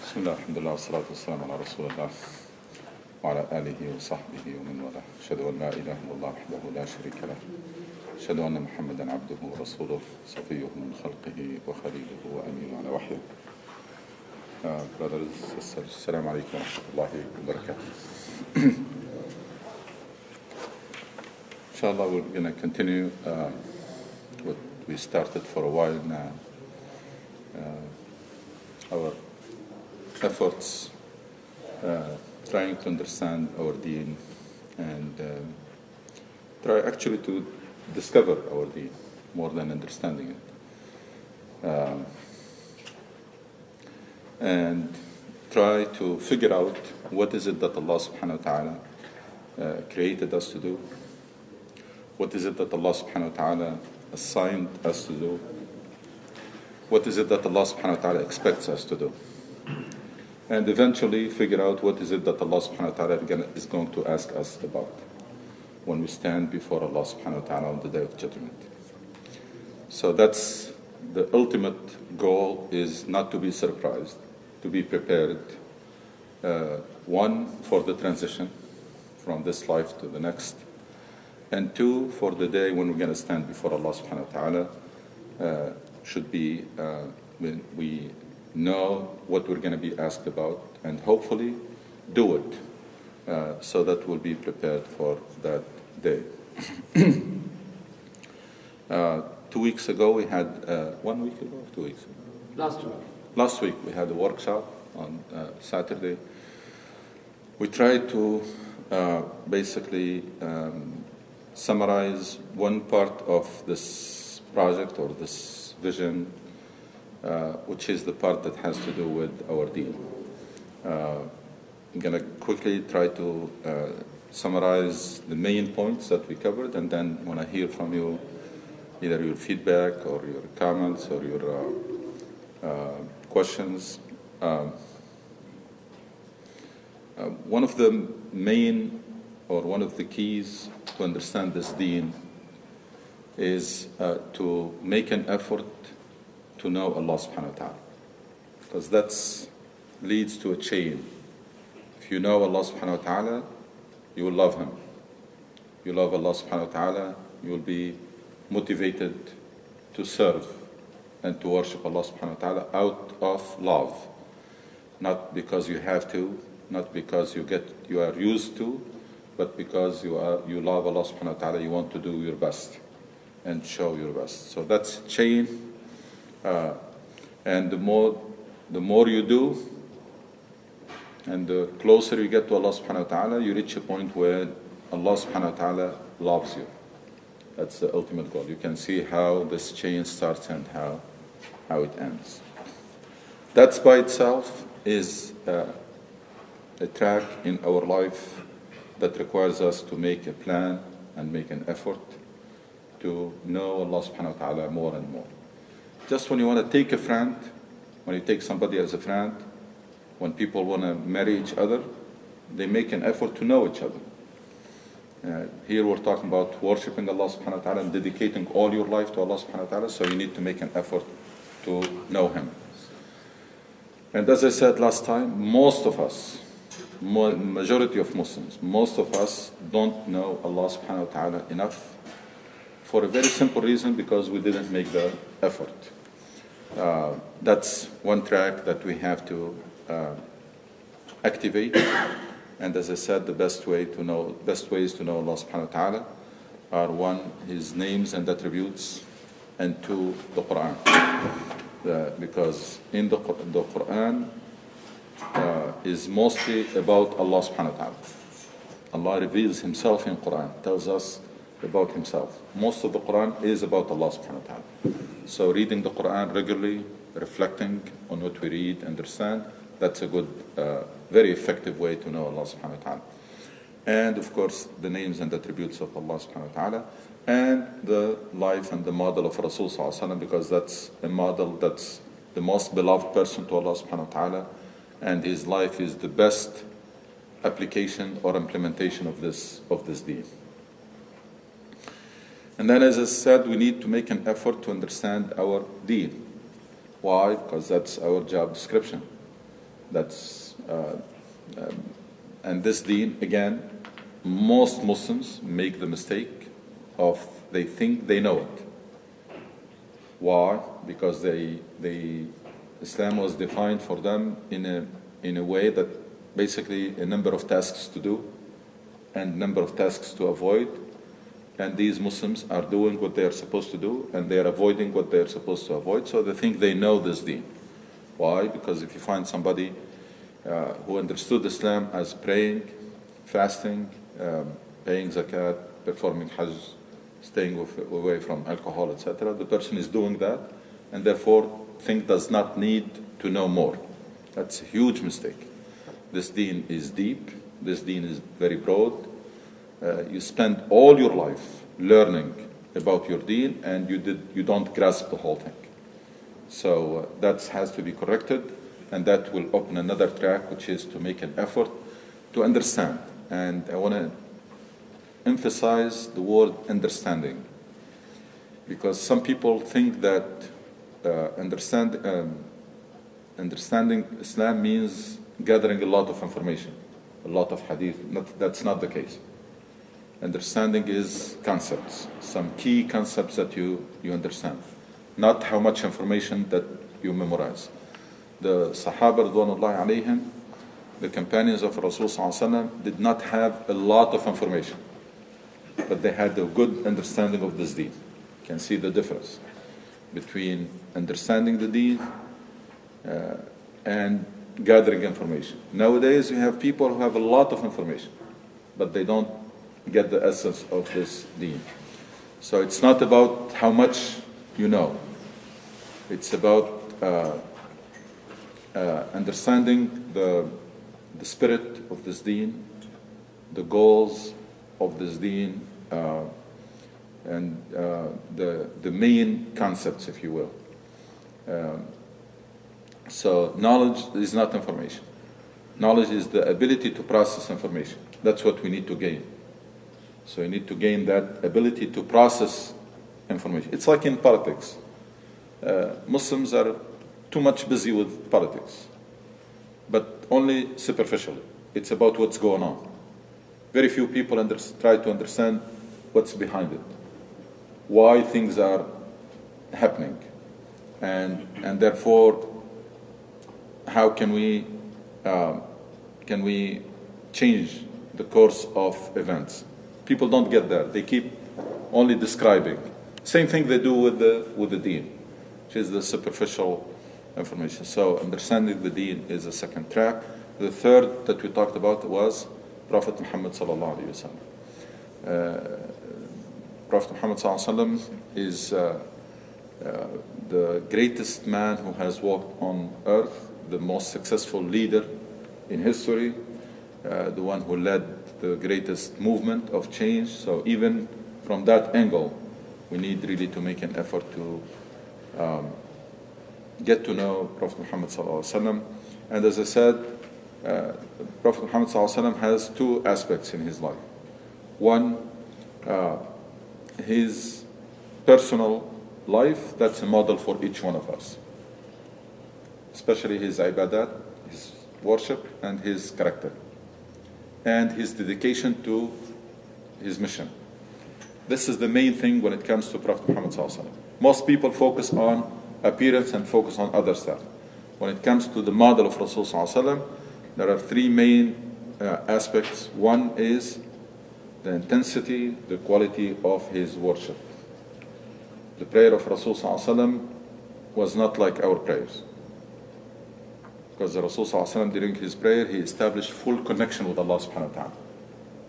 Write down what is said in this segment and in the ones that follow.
بسم الله الحمد لله والصلاة والسلام على رسول الله وعلى آله وصحبه ومن والاه. أشهد أن لا إله إلا الله وحده لا شريك له. أشهد أن محمدا عبده ورسوله صفيه من خلقه وخليله وأمينه على وحيه. Brothers and sisters, Assalamu alaikum wa rahmatullahi wa barakatuh. Inshallah, we're going to continue what we started for a while now. Our efforts trying to understand our deen and try actually to discover our deen more than understanding it. And try to figure out what is it that Allah subhanahu wa ta'ala created us to do, what is it that Allah subhanahu wa ta'ala assigned us to do, what is it that Allah subhanahu wa ta'ala expects us to do, and eventually figure out what is it that Allah subhanahu wa ta'ala is going to ask us about when we stand before Allah subhanahu wa ta'ala on the Day of Judgment. So that's the ultimate goal, is not to be surprised, to be prepared, one, for the transition from this life to the next, and two, for the day when we're going to stand before Allah subhanahu wa ta'ala, should be when we know what we're going to be asked about, and hopefully do it, so that we'll be prepared for that day. 2 weeks ago we had, 1 week ago, 2 weeks ago? Last week we had a workshop on Saturday. We tried to basically summarize one part of this project or this vision, which is the part that has to do with our deen. I'm going to quickly try to summarize the main points that we covered, and then when I hear from you, either your feedback or your comments or your questions. One of the main, or one of the keys to understand this deen is to make an effort to know Allah subhanahu wa ta'ala, because that leads to a chain. If you know Allah subhanahu wa ta'ala, you will love Him. You love Allah subhanahu wa ta'ala, you will be motivated to serve and to worship Allah subhanahu wa ta'ala out of love, not because you have to, not because you are used to, but because you love Allah subhanahu wa ta'ala, you want to do your best and show your best. So that's chain, and the more you do, and the closer you get to Allah subhanahu wa ta'ala, you reach a point where Allah subhanahu wa ta'ala loves you. That's the ultimate goal. You can see how this chain starts and how it ends. That by itself is a track in our life that requires us to make a plan and make an effort to know Allah subhanahu wa ta'ala more and more. Just when you want to take a friend, when you take somebody as a friend, when people want to marry each other, they make an effort to know each other. Here we're talking about worshipping Allah subhanahu wa ta'ala and dedicating all your life to Allah subhanahu wa ta'ala, so you need to make an effort to know Him. And as I said last time, most of us, majority of Muslims, most of us don't know Allah subhanahu wa ta'ala enough, for a very simple reason, because we didn't make the effort. That's one track that we have to activate. And as I said, the best ways to know Allah subhanahu wa ta'ala are, one, His names and attributes, and two, the Quran. Because in the Quran is mostly about Allah subhanahu wa ta'ala. Allah reveals Himself in Quran, tells us about Himself. Most of the Quran is about Allah subhanahu wa ta'ala. So reading the Quran regularly, reflecting on what we read, understand, that's a good, very effective way to know Allah subhanahu wa ta'ala. And of course, the names and attributes of Allah subhanahu wa ta'ala, and the life and the model of Rasul sallallahu alaihi wasallam, because that's a model that's the most beloved person to Allah subhanahu wa ta'ala, and his life is the best application or implementation of this deen. And then, as I said, we need to make an effort to understand our deen. Why? Because that's our job description. That's and this deen, again, most Muslims make the mistake of they think they know it. Why? Because Islam was defined for them in a way that basically a number of tasks to do and number of tasks to avoid, and these Muslims are doing what they are supposed to do and they are avoiding what they are supposed to avoid, so they think they know this deen. Why? Because if you find somebody who understood Islam as praying, fasting, paying zakat, performing hajj, staying away from alcohol, etc., the person is doing that and therefore does not need to know more. That's a huge mistake. This deen is deep, this deen is very broad. You spend all your life learning about your deen and you don't grasp the whole thing. So that has to be corrected, and that will open another track, which is to make an effort to understand. And I want to emphasize the word understanding, because some people think that understanding Islam means gathering a lot of information, a lot of hadith. That's not the case. Understanding is concepts, some key concepts that you understand, not how much information that you memorize. The Sahaba Radwanullahi alayhim, the companions of Rasulullah did not have a lot of information, but they had a good understanding of this deen. You can see the difference between understanding the deen and gathering information. Nowadays you have people who have a lot of information, but they don't get the essence of this deen. So it's not about how much you know. It's about understanding the spirit of this deen, the goals of this deen, and the main concepts, if you will. So knowledge is not information. Knowledge is the ability to process information. That's what we need to gain. So you need to gain that ability to process information. It's like in politics. Muslims are too much busy with politics, but only superficially. It's about what's going on. Very few people try to understand what's behind it, why things are happening, and therefore how can we change the course of events. People don't get there. They keep only describing. Same thing they do with the deen, which is the superficial information. So understanding the deen is the second track. The third that we talked about was Prophet Muhammad sallallahu alaihi wasallam. Prophet Muhammad sallallahu alaihi wasallam is the greatest man who has walked on earth, the most successful leader in history, the one who led the greatest movement of change. So even from that angle, we need really to make an effort to get to know Prophet Muhammad sallallahu alaihi wasallam. And as I said, Prophet Muhammad sallallahu alaihi wasallam has two aspects in his life. One, his personal life, that's a model for each one of us, especially his ibadat, his worship, and his character, and his dedication to his mission. This is the main thing when it comes to Prophet Muhammad sallallahu alaihi wasallam. Most people focus on appearance and focus on other stuff. When it comes to the model of Rasul sallallahu alaihi wasallam, there are three main aspects. One is the intensity, the quality of his worship. The prayer of Rasul sallallahu alaihi wasallam was not like our prayers, because the Rasul sallallahu alaihi wasallam, during his prayer, he established full connection with Allah subhanahu wa ta'ala.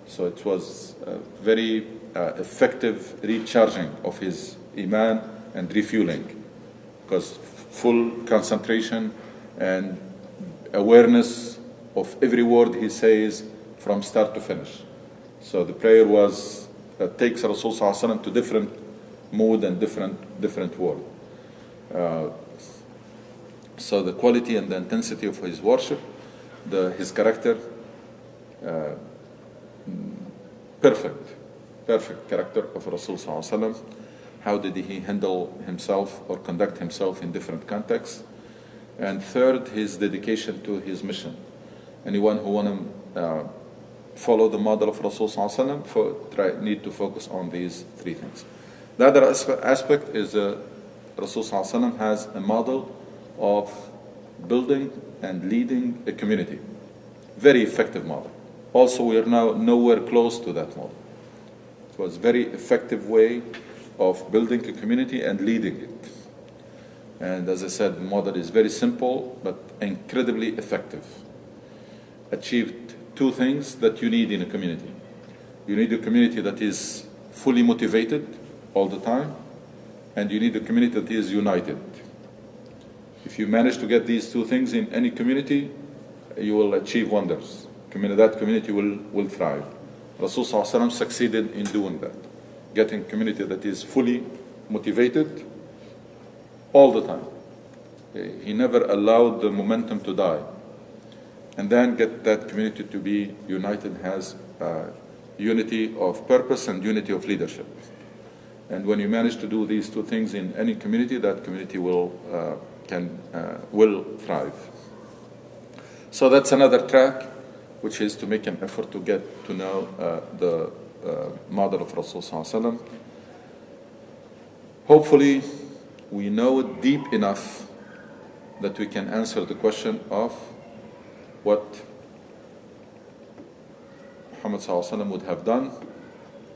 So it was very effective recharging of his iman and refueling, because full concentration and awareness of every word he says from start to finish. So the prayer takes Rasul sallallahu alaihi wasallam to different mood and different world. So the quality and the intensity of his worship, his character, perfect character of Rasul sallallahu alaihi wasallam. How did he handle himself or conduct himself in different contexts? And third, his dedication to his mission. Anyone who want to follow the model of Rasul Sallallahu Alaihi Wasallam need to focus on these three things. The other aspect is Rasul Sallallahu Alaihi Wasallam has a model of building and leading a community. Very effective model. Also, we are now nowhere close to that model. It was a very effective way of building a community and leading it. And as I said, the model is very simple but incredibly effective. Achieved two things that you need in a community. You need a community that is fully motivated all the time, and you need a community that is united. If you manage to get these two things in any community, you will achieve wonders. That community will thrive. Rasul Sallallahu Alaihi Wasallam succeeded in doing that, getting a community that is fully motivated all the time. He never allowed the momentum to die. And then get that community to be united, has unity of purpose and unity of leadership. And when you manage to do these two things in any community, that community will thrive. So that's another track, which is to make an effort to get to know the model of Rasul Sallallahu Alaihi Wasallam. Hopefully, we know it deep enough that we can answer the question of what Muhammad Sallallahu Alaihi Wasallam would have done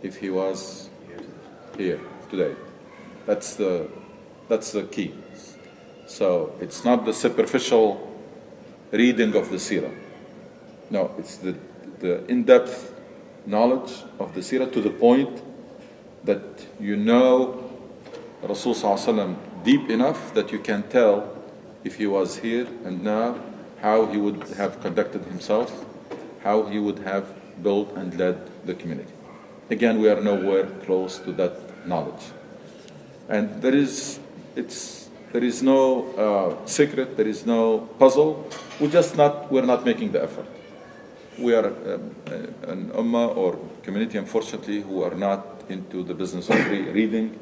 if he was here today. That's the key. So it's not the superficial reading of the seerah. No, it's the in-depth knowledge of the seerah to the point that you know Rasul Sallallahu Alaihi Wasallam deep enough that you can tell if he was here and now, how he would have conducted himself, how he would have built and led the community. Again, we are nowhere close to that knowledge. And there is no secret, there is no puzzle. We're not making the effort. We are an ummah or community, unfortunately, who are not into the business of reading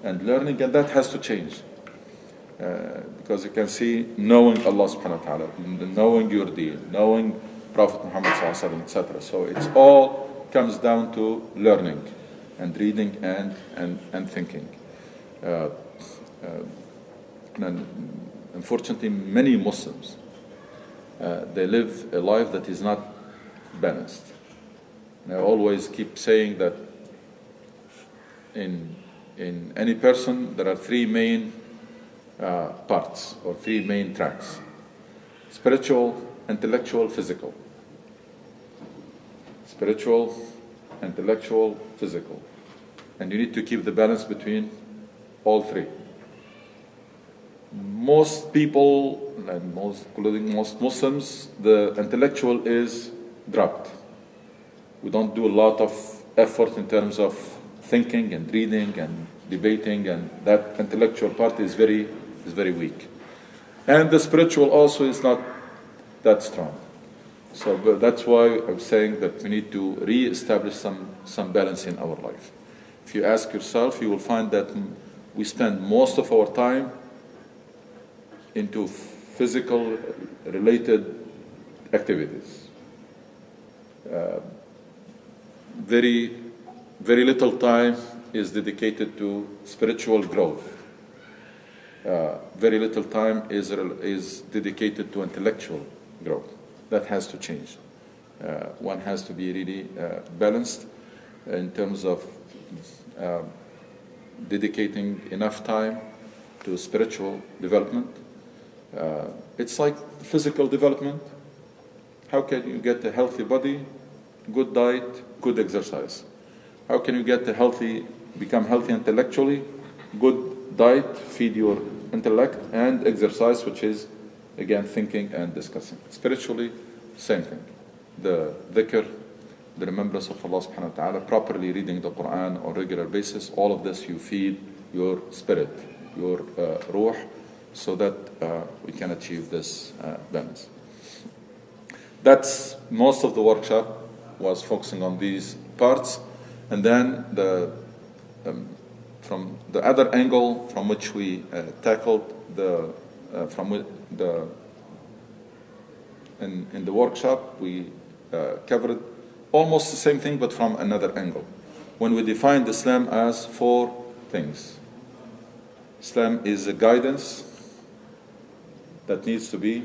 and learning, and that has to change. Because you can see, knowing Allah subhanahu wa ta'ala, knowing your deen, knowing Prophet Muhammad sallallahu alaihi wasallam, etc. So it's all comes down to learning and reading and thinking. And unfortunately, many Muslims, they live a life that is not balanced. And I always keep saying that in any person, there are three main parts or three main tracks: spiritual, intellectual, physical. Spiritual, intellectual, physical. And you need to keep the balance between all three. Most people, and including most Muslims, the intellectual is dropped. We don't do a lot of effort in terms of thinking and reading and debating, and that intellectual part is very weak. And the spiritual also is not that strong. So that's why I'm saying that we need to re-establish some balance in our life. If you ask yourself, you will find that we spend most of our time into physical related activities. Very little time is dedicated to spiritual growth. Very little time is dedicated to intellectual growth. That has to change. One has to be really balanced in terms of dedicating enough time to spiritual development. It's like physical development. How can you get a healthy body? Good diet, good exercise. How can you become healthy intellectually? Good diet, feed your intellect, and exercise, which is, again, thinking and discussing. Spiritually, same thing. The dhikr, the remembrance of Allah subhanahu wa ta'ala, properly reading the Quran on a regular basis, all of this you feed your spirit, your ruh, so that we can achieve this balance. That's most of the workshop was focusing on these parts. And then from the other angle from which we tackled the from the in the workshop, we covered almost the same thing, but from another angle. When we defined Islam as 4 things. Islam is a guidance that needs to be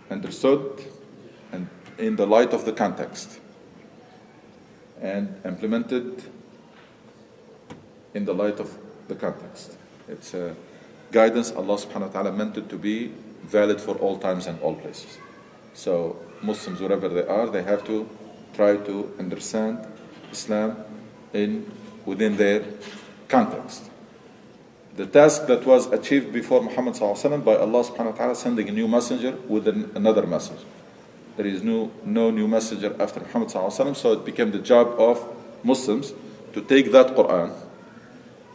understood and in the light of the context, and implemented in the light of the context. It's a guidance Allah subhanahu wa ta'ala meant it to be valid for all times and all places. So Muslims, wherever they are, they have to try to understand Islam within their context. The task that was achieved before Muhammad sallallahu alaihi wasallam by Allah subhanahu wa ta'ala, sending a new messenger with another message. There is no new messenger after Muhammad sallallahu alaihi wasallam, so it became the job of Muslims to take that Quran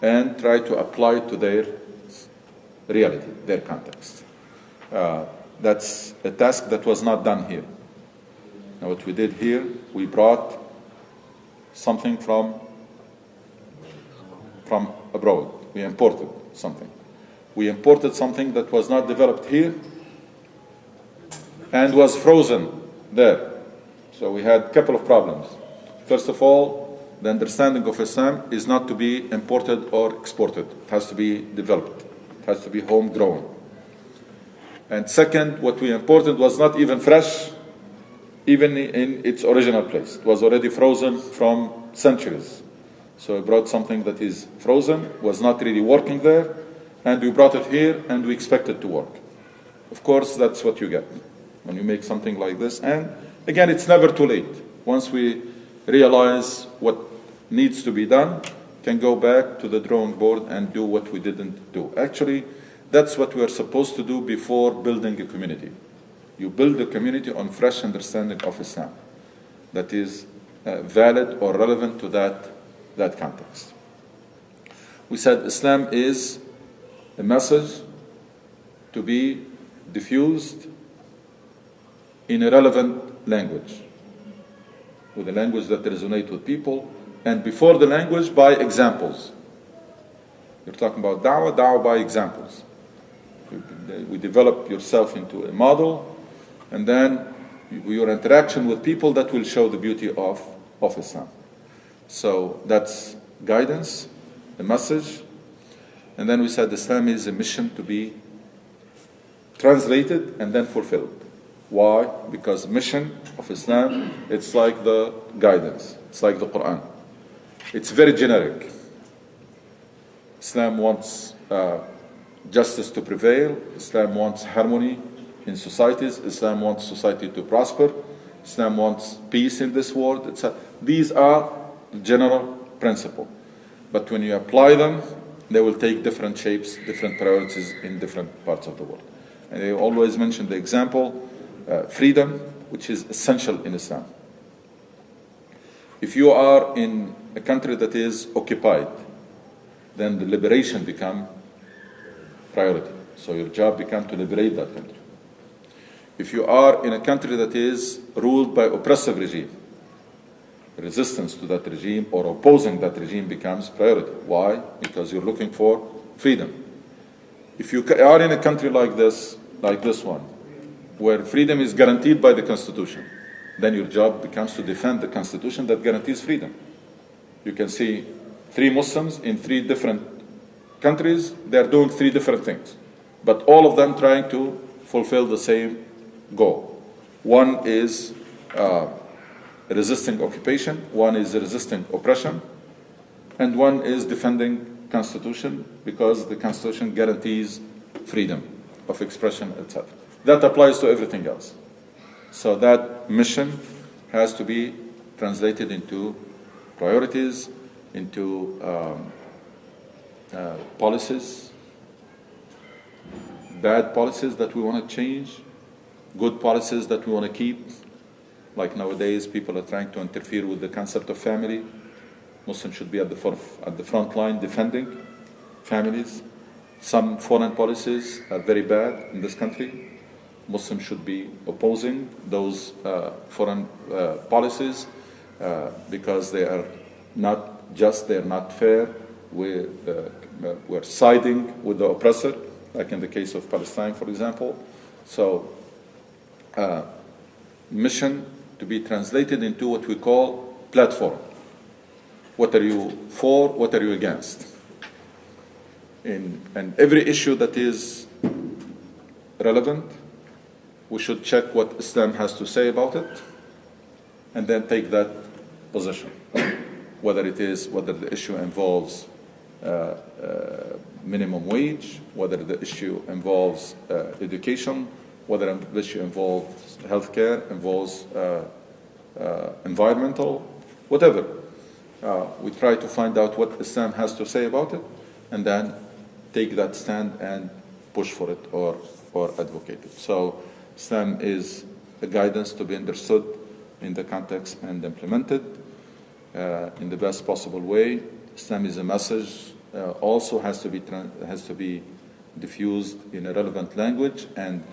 and try to apply it to their reality, their context. That's a task that was not done here. Now what we did here, we brought something from abroad. We imported something. We imported something that was not developed here and was frozen there. So we had a couple of problems. First of all, the understanding of Islam is not to be imported or exported. It has to be developed. It has to be homegrown. And second, what we imported was not even fresh, even in its original place. It was already frozen from centuries. So we brought something that is frozen, was not really working there, and we brought it here and we expect it to work. Of course, that's what you get when you make something like this. And again, it's never too late. Once we realize what needs to be done, can go back to the drawing board and do what we didn't do. Actually, that's what we are supposed to do before building a community. You build a community on fresh understanding of Islam that is valid or relevant to that context. We said Islam is a message to be diffused in a relevant language, with a language that resonates with people, and before the language, by examples. You're talking about da'wah by examples. We develop yourself into a model, and then your interaction with people that will show the beauty of Islam. So that's guidance, a message. And then we said Islam is a mission to be translated and then fulfilled. Why? Because the mission of Islam, it's like the guidance. It's like the Quran. It's very generic. Islam wants justice to prevail. Islam wants harmony in societies. Islam wants society to prosper. Islam wants peace in this world. These are general principles. But when you apply them, they will take different shapes, different priorities in different parts of the world. And they always mention the example, freedom, which is essential in Islam. If you are in a country that is occupied, then the liberation becomes priority. So your job becomes to liberate that country. If you are in a country that is ruled by oppressive regime, resistance to that regime or opposing that regime becomes priority. Why? Because you're looking for freedom. If you are in a country like this one, where freedom is guaranteed by the Constitution, then your job becomes to defend the Constitution that guarantees freedom. You can see 3 Muslims in 3 different countries, they're doing 3 different things, but all of them trying to fulfill the same goal. One is resisting occupation, one is resisting oppression, and one is defending Constitution because the Constitution guarantees freedom of expression, etc. That applies to everything else. So that mission has to be translated into priorities, into policies, bad policies that we want to change, good policies that we want to keep. Like nowadays, people are trying to interfere with the concept of family. Muslims should be at the front line defending families. Some foreign policies are very bad in this country. Muslims should be opposing those foreign policies because they are not just, they are not fair. we're siding with the oppressor, like in the case of Palestine, for example. So, mission to be translated into what we call platform. What are you for? What are you against? And every issue that is relevant, we should check what Islam has to say about it, and then take that position. Whether the issue involves minimum wage, whether the issue involves education, whether the issue involves healthcare, involves environmental, whatever. We try to find out what Islam has to say about it, and then take that stand and push for it or advocate it. So Islam is a guidance to be understood in the context and implemented in the best possible way. Islam is a message, also has to be diffused in a relevant language and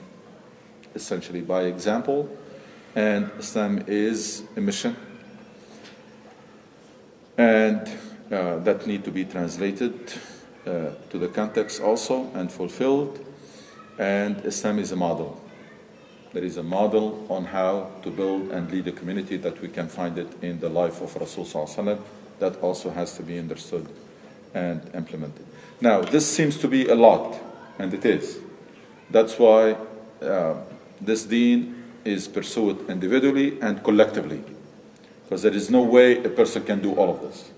essentially by example. And Islam is a mission, and that need to be translated to the context also and fulfilled. And Islam is a model. There is a model on how to build and lead a community that we can find it in the life of Rasul Sallallahu Alaihi Wasallam. That also has to be understood and implemented. Now, this seems to be a lot, and it is. That's why this deen is pursued individually and collectively, because there is no way a person can do all of this.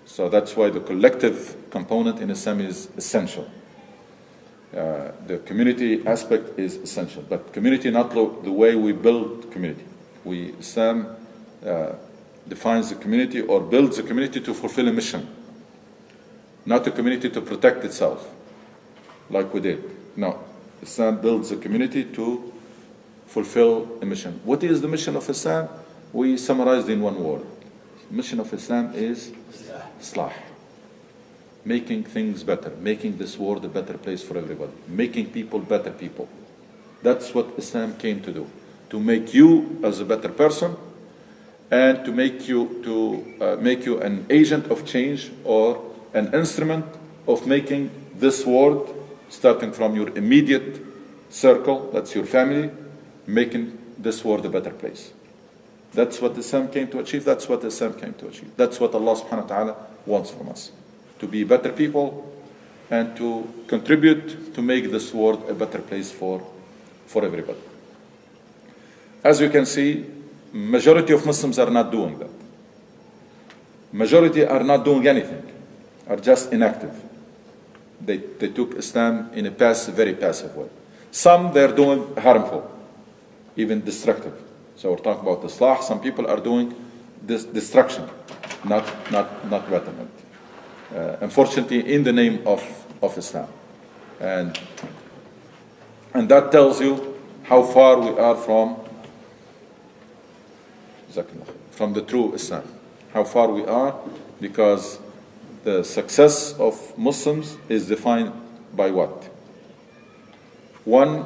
So that's why the collective component in Islam is essential. The community aspect is essential, but community not the way we build community. Islam defines the community or builds a community to fulfill a mission, not a community to protect itself, like we did. No, Islam builds a community to fulfill a mission. What is the mission of Islam? We summarized in one word. The mission of Islam is Islah. Making things better, making this world a better place for everybody, making people better people. That's what Islam came to do, to make you as a better person, and to make you an agent of change or an instrument of making this world, starting from your immediate circle, that's your family, making this world a better place. That's what Islam came to achieve. That's what Islam came to achieve. That's what Allah subhanahu wa ta'ala wants from us. To be better people and to contribute to make this world a better place for everybody. As you can see, majority of Muslims are not doing that. Majority are not doing anything, are just inactive. They took Islam in a very passive way. Some they're doing harmful, even destructive. So we're talking about Islah. Some people are doing this destruction, not betterment. Unfortunately, in the name of Islam. And that tells you how far we are from the true Islam. How far we are, because the success of Muslims is defined by what? One,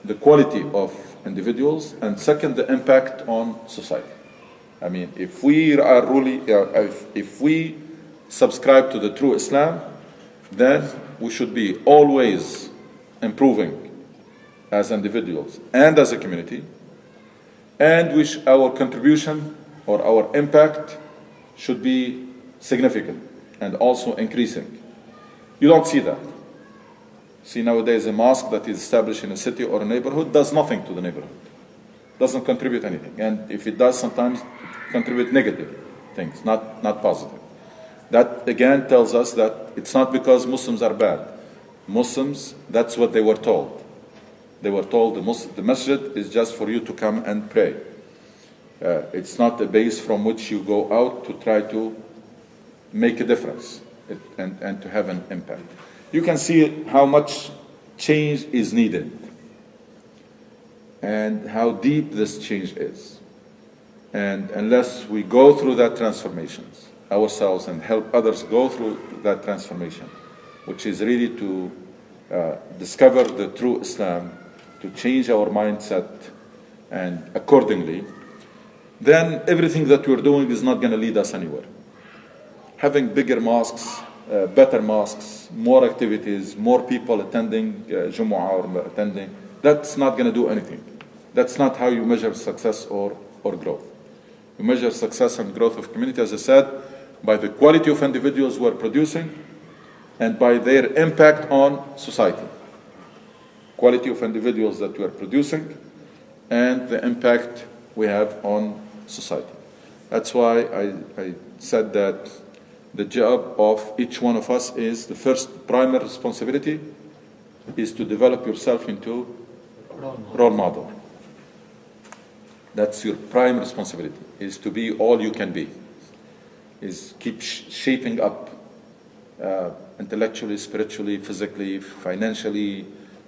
the quality of individuals, and second, the impact on society. I mean, if we subscribe to the true Islam, then we should be always improving as individuals and as a community, and our contribution or our impact should be significant and also increasing. You don't see that. See, nowadays a mosque that is established in a city or a neighborhood does nothing to the neighborhood, doesn't contribute anything, and if it does, sometimes contribute negative things, not positive. That again tells us that it's not because Muslims are bad. Muslims, that's what they were told. They were told the masjid is just for you to come and pray. It's not a base from which you go out to try to make a difference and to have an impact. You can see how much change is needed and how deep this change is. And unless we go through that transformations ourselves and help others go through that transformation, which is really to discover the true Islam, to change our mindset and accordingly, then everything that we're doing is not going to lead us anywhere. having bigger mosques, better mosques, more activities, more people attending Jumu'ah or attending, that's not going to do anything. That's not how you measure success or growth. You measure success and growth of community, as I said, by the quality of individuals who are producing and by their impact on society. Quality of individuals that we are producing and the impact we have on society. That's why I said that the job of each one of us is, the first primary responsibility is to develop yourself into role model. That's your prime responsibility, is to be all you can be, is keep shaping up intellectually, spiritually, physically, financially,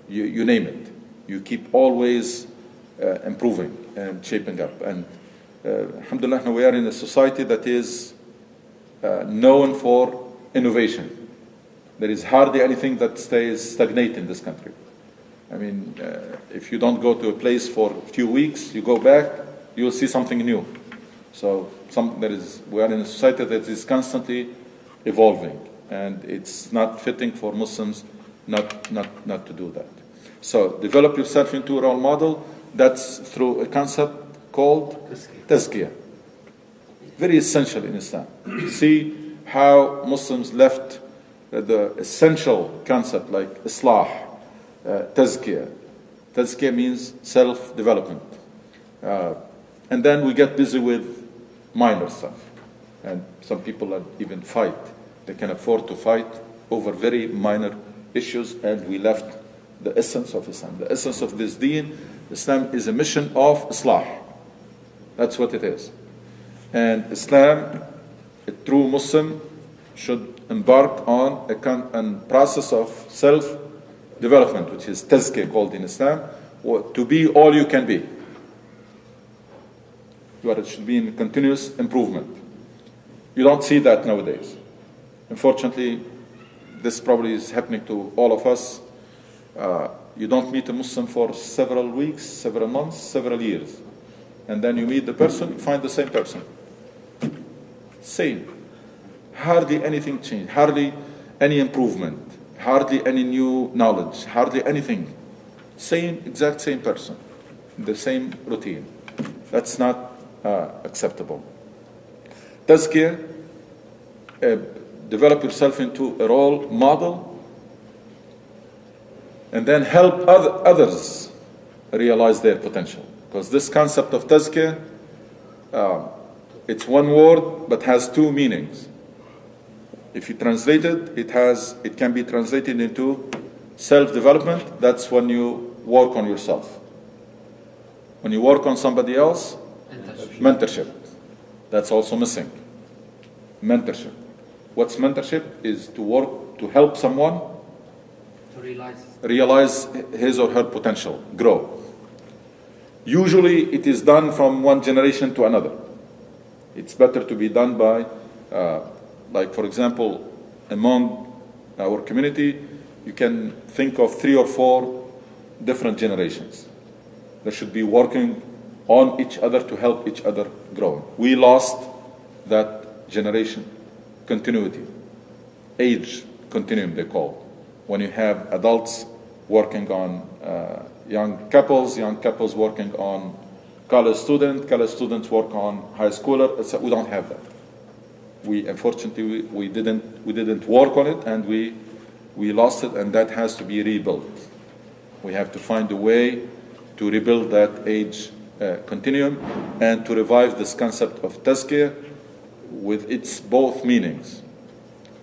you name it. You keep always improving and shaping up. And alhamdulillah, we are in a society that is known for innovation. There is hardly anything that stays stagnant in this country. I mean, if you don't go to a place for a few weeks, you go back, you will see something new. So we are in a society that is constantly evolving, and it's not fitting for Muslims not to do that. So develop yourself into a role model. That's through a concept called tazkiyah. Very essential in Islam. See how Muslims left the essential concept like islah, tazkiyah. Tazkiyah means self-development. And then we get busy with minor stuff. And some people even fight. They can afford to fight over very minor issues, and we left the essence of Islam. The essence of this deen, Islam is a mission of Islah. That's what it is. And Islam, a true Muslim, should embark on a process of self-development, which is tazkiyah called in Islam, to be all you can be. It should be in continuous improvement. You don't see that nowadays. Unfortunately, this probably is happening to all of us. You don't meet a Muslim for several weeks, several months, several years. And then you meet the person, you find the same person. Same. Hardly anything changed, hardly any improvement, hardly any new knowledge, hardly anything. Exact same person, the same routine. That's not acceptable. Tazkiyah, develop yourself into a role model, and then help others realize their potential. Because this concept of tazkiyah, it's one word but has two meanings. If you translate it, it can be translated into self-development. That's when you work on yourself. When you work on somebody else, mentorship. That's also missing. Mentorship. What's mentorship? Is to work to help someone to realize his or her potential, grow. Usually it is done from one generation to another. It's better to be done by, like for example, among our community, you can think of 3 or 4 different generations that should be working on each other to help each other grow. We lost that generation continuity, age continuum they call. When you have adults working on young couples working on college students work on high schooler. We don't have that. We unfortunately we didn't work on it, and we lost it, and that has to be rebuilt. We have to find a way to rebuild that age continuum and to revive this concept of tazkiyah with its both meanings,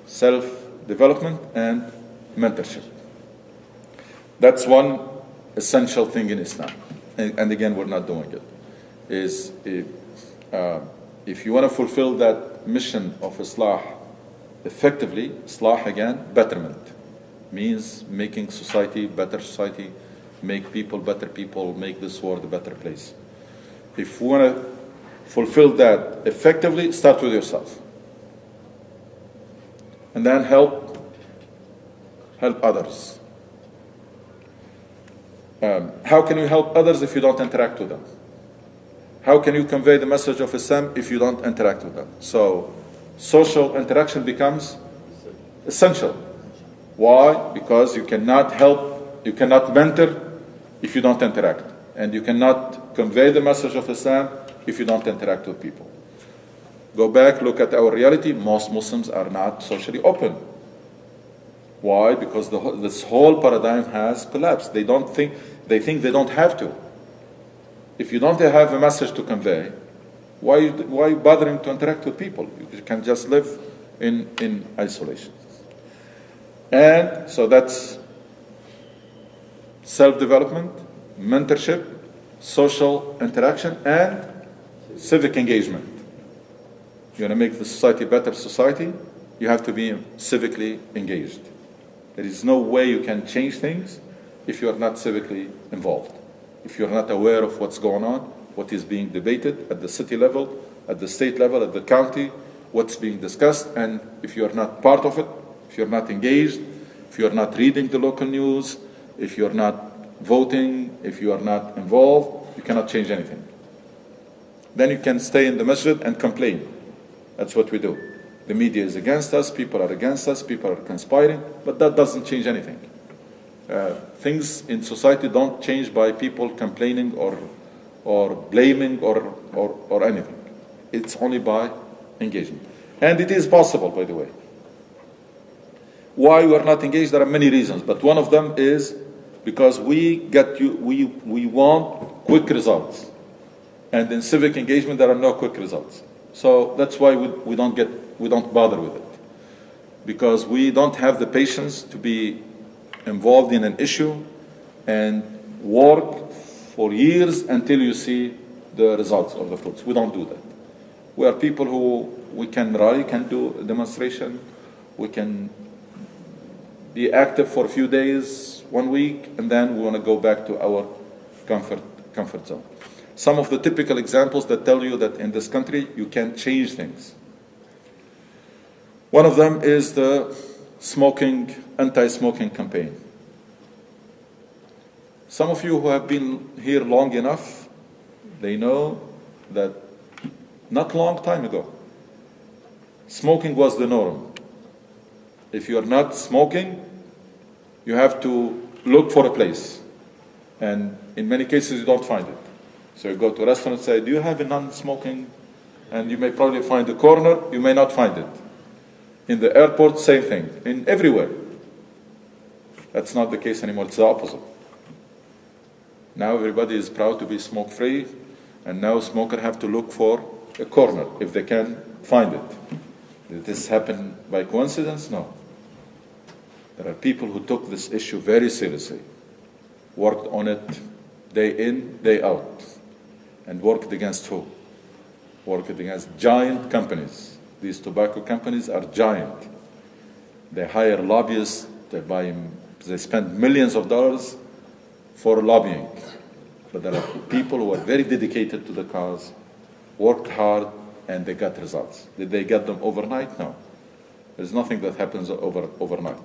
self-development and mentorship. That's one essential thing in Islam. And again, we're not doing it. If you want to fulfill that mission of Islah effectively, Islah again, betterment, means making society better society, make people better people, make this world a better place. If you want to fulfill that effectively, start with yourself. And then help others. How can you help others if you don't interact with them? How can you convey the message of Islam if you don't interact with them? So social interaction becomes essential. Why? Because you cannot help, you cannot mentor if you don't interact. And you cannot convey the message of Islam if you don't interact with people. Go back, look at our reality. Most Muslims are not socially open. Why? Because this whole paradigm has collapsed. They think they don't have to. If you don't have a message to convey, why bothering to interact with people? You can just live in isolation. And so that's self-development, mentorship, social interaction, and civic engagement. You want to make the society a better society, you have to be civically engaged. There is no way you can change things if you are not civically involved. If you're not aware of what's going on, what is being debated at the city level, at the state level, at the county, what's being discussed, and if you're not part of it, if you're not engaged, if you're not reading the local news, if you're not voting, if you are not involved, you cannot change anything. Then you can stay in the masjid and complain. That's what we do. The media is against us, people are against us, people are conspiring, but that doesn't change anything. Things in society don't change by people complaining or blaming or anything. It's only by engagement. And it is possible, by the way. Why we are not engaged? There are many reasons, but one of them is because we want quick results. And in civic engagement, there are no quick results. So that's why we don't bother with it. Because we don't have the patience to be involved in an issue and work for years until you see the results of the fruits. We don't do that. We are people who we can rally, can do a demonstration, we can be active for a few days, 1 week, and then we want to go back to our comfort zone. Some of the typical examples that tell you that in this country you can change things. One of them is the anti-smoking campaign. Some of you who have been here long enough, they know that not long time ago, smoking was the norm. If you are not smoking, you have to look for a place. And in many cases, you don't find it. So you go to a restaurant and say, do you have a non-smoking? And you may probably find a corner, you may not find it. In the airport, same thing. In everywhere. That's not the case anymore, it's the opposite. Now everybody is proud to be smoke-free, and now smokers have to look for a corner if they can find it. Did this happen by coincidence? No. There are people who took this issue very seriously, worked on it day in, day out, and worked against who? Worked against giant companies. These tobacco companies are giant. They hire lobbyists, they spend millions of dollars for lobbying. But there are people who are very dedicated to the cause, worked hard, and they got results. Did they get them overnight? No. There's nothing that happens overnight.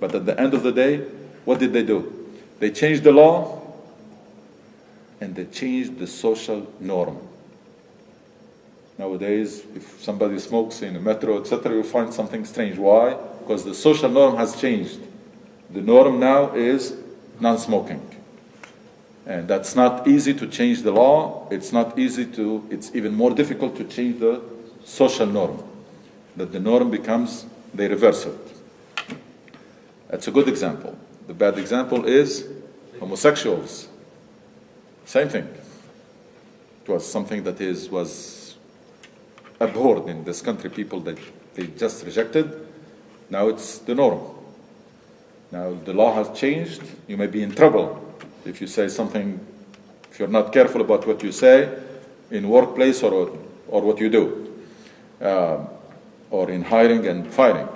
But at the end of the day, what did they do? They changed the law, and they changed the social norm. Nowadays, if somebody smokes in a metro, etc., you'll find something strange. Why? Because the social norm has changed. The norm now is non-smoking. And that's not easy to change the law. It's even more difficult to change the social norm. That the norm becomes, they reverse it. That's a good example. The bad example is homosexuals. Same thing. It was something that was abhorred in this country. People that they just rejected. Now it's the norm. Now the law has changed. You may be in trouble if you say something, if you're not careful about what you say in workplace or what you do, or in hiring and firing.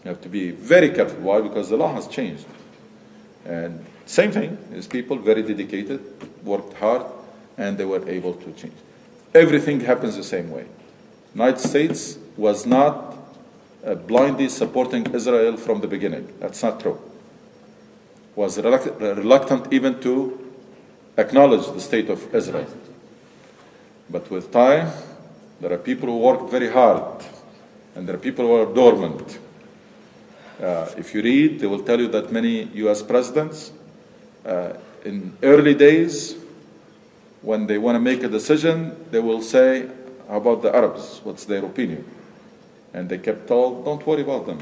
You have to be very careful. Why? Because the law has changed. And same thing is people very dedicated, worked hard, and they were able to change. Everything happens the same way. United States was not blindly supporting Israel from the beginning. That's not true. Was reluctant even to acknowledge the state of Israel. But with time, there are people who worked very hard and there are people who are dormant. If you read, they will tell you that many US presidents, in early days, when they want to make a decision, they will say, how about the Arabs? What's their opinion? And they kept told, don't worry about them.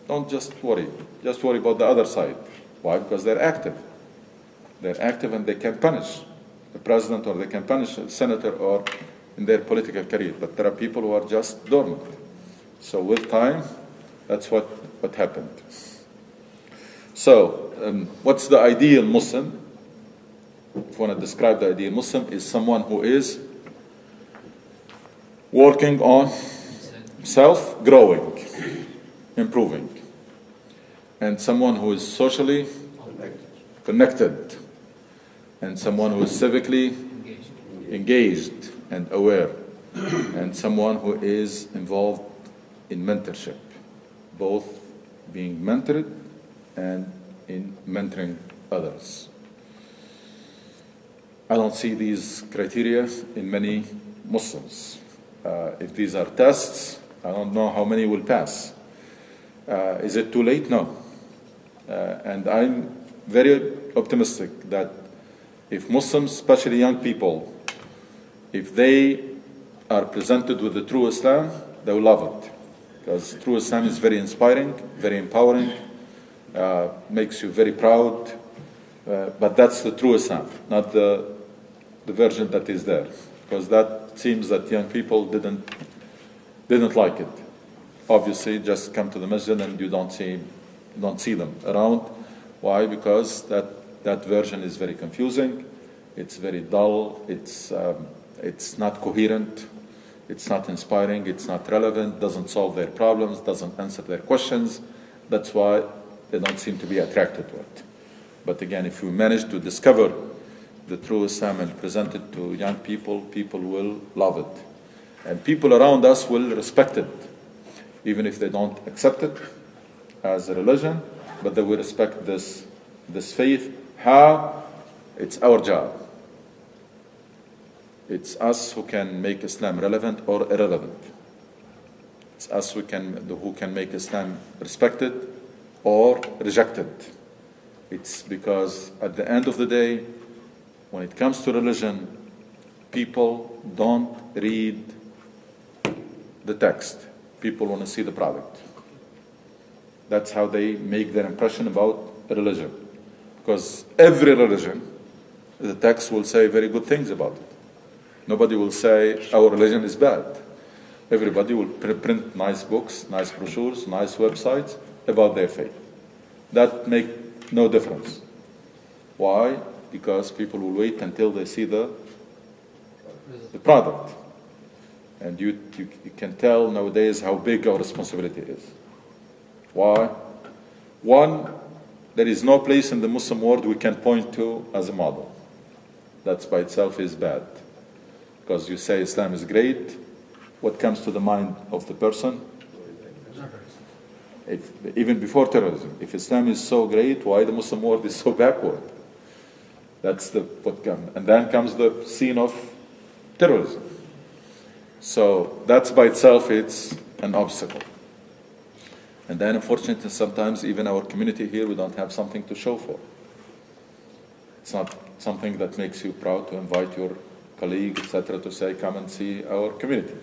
Don't just worry. Just worry about the other side. Why? Because they're active. They're active and they can punish the president, or they can punish a senator, or in their political career. But there are people who are just dormant. So with time, that's what happened. So what's the ideal Muslim? If you want to describe the ideal Muslim, is someone who is working on self, growing, improving, and someone who is socially connected, and someone who is civically engaged and aware, and someone who is involved in mentorship, both being mentored and in mentoring others. I don't see these criteria in many Muslims. If these are tests, I don't know how many will pass. Is it too late? No. And I'm very optimistic that if Muslims, especially young people, if they are presented with the true Islam, they will love it. Because true Islam is very inspiring, very empowering, makes you very proud. But that's the true Islam, not the version that is there. Because that seems that young people didn't like it. Obviously, just come to the masjid and you don't see them around. Why? Because that version is very confusing. It's very dull. It's not coherent. It's not inspiring. It's not relevant. Doesn't solve their problems. Doesn't answer their questions. That's why they don't seem to be attracted to it. But again, if we manage to discover the true Islam and present it to young people, people will love it. And people around us will respect it, even if they don't accept it as a religion, but they will respect this faith. How? It's our job. It's us who can make Islam relevant or irrelevant. It's us who can make Islam respected or rejected. It's because at the end of the day, when it comes to religion, people don't read the text. People want to see the product. That's how they make their impression about religion. Because every religion, the text will say very good things about it. Nobody will say our religion is bad. Everybody will print nice books, nice brochures, nice websites about their faith. That makes no difference. Why? Because people will wait until they see the product. And you can tell nowadays how big our responsibility is. Why? One, there is no place in the Muslim world we can point to as a model. That by itself is bad. Because you say Islam is great, what comes to the mind of the person? Even before terrorism. If Islam is so great, why the Muslim world is so backward? That's what comes. And then comes the scene of terrorism. So that's by itself, it's an obstacle. And then unfortunately, sometimes even our community here, we don't have something to show for. It's not something that makes you proud to invite your colleague, etc., to say, come and see our community.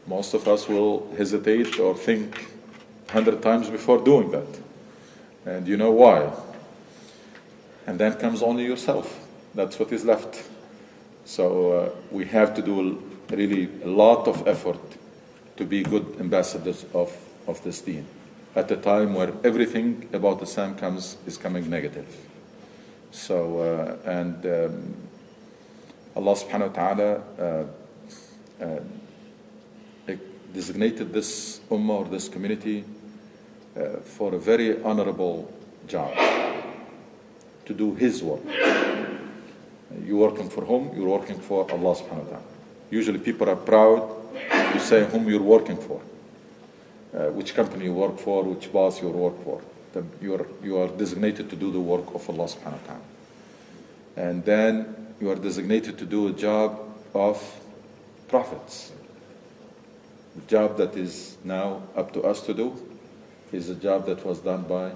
Most of us will hesitate or think 100 times before doing that. And you know why? And then comes only yourself. That's what is left. So we have to do really a lot of effort to be good ambassadors of this deen at a time where everything about Islam is coming negative. So, Allah subhanahu wa ta'ala designated this ummah or this community for a very honorable job, to do His work. You're working for whom? You're working for Allah subhanahu wa ta'ala. Usually people are proud to say whom you're working for, which company you work for, which boss you work for. You are designated to do the work of Allah subhanahu wa ta'ala. And then you are designated to do a job of prophets. The job that is now up to us to do is a job that was done by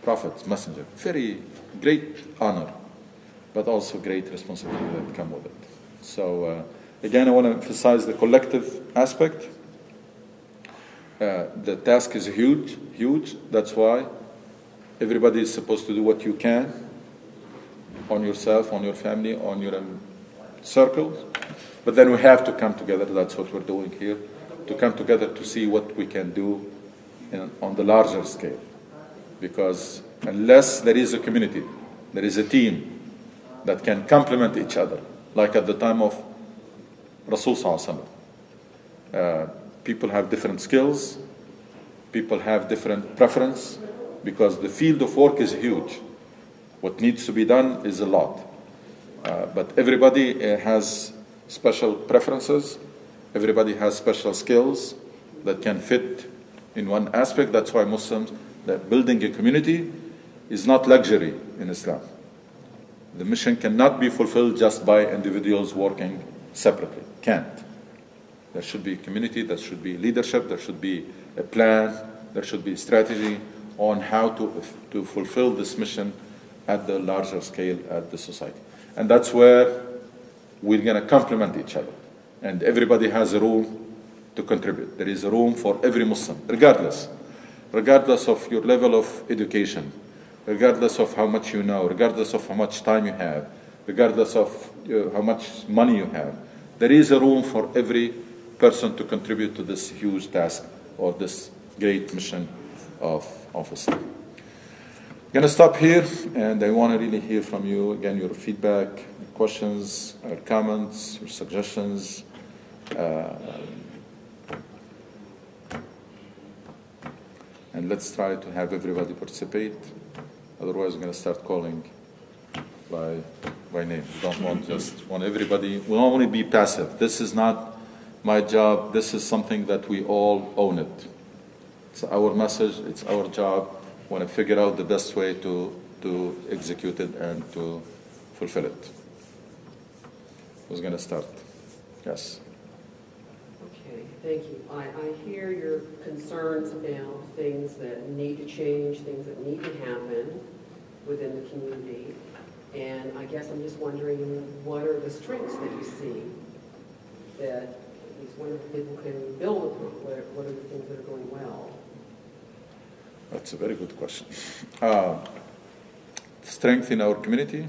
prophets, messenger. Very great honor, but also great responsibility that come with it. So again, I want to emphasize the collective aspect. The task is huge, huge. That's why everybody is supposed to do what you can on yourself, on your family, on your circles. But then we have to come together. That's what we're doing here, to come together to see what we can do on the larger scale. Because unless there is a community, there is a team that can complement each other, like at the time of Rasul Sallallahu Alaihi Wasallam. People have different skills, people have different preference, because the field of work is huge. What needs to be done is a lot. But everybody has special preferences, everybody has special skills that can fit in one aspect. That's why Muslims, that building a community is not luxury in Islam. The mission cannot be fulfilled just by individuals working separately. Can't. There should be community, there should be leadership, there should be a plan, there should be strategy on how to fulfill this mission at the larger scale at the society. And that's where we're going to complement each other. And everybody has a room to contribute. There is a room for every Muslim, regardless of your level of education, regardless of how much you know, regardless of how much time you have, regardless of how much money you have. There is a room for every person to contribute to this huge task or this great mission of Islam. I'm going to stop here, and I want to really hear from you, again, your feedback, your questions, your comments, your suggestions. And let's try to have everybody participate. Otherwise, we're going to start calling by name. We don't want everybody. We don't want to be passive. This is not my job. This is something that we all own it. It's our message. It's our job. We want to figure out the best way to execute it and to fulfill it. Who's going to start? Yes. Okay, thank you. I hear your concerns about things that need to change, things that need to happen within the community. And I guess I'm just wondering, what are the strengths that you see that at least one of the people can build upon? What are the things that are going well? That's a very good question. Strength in our community.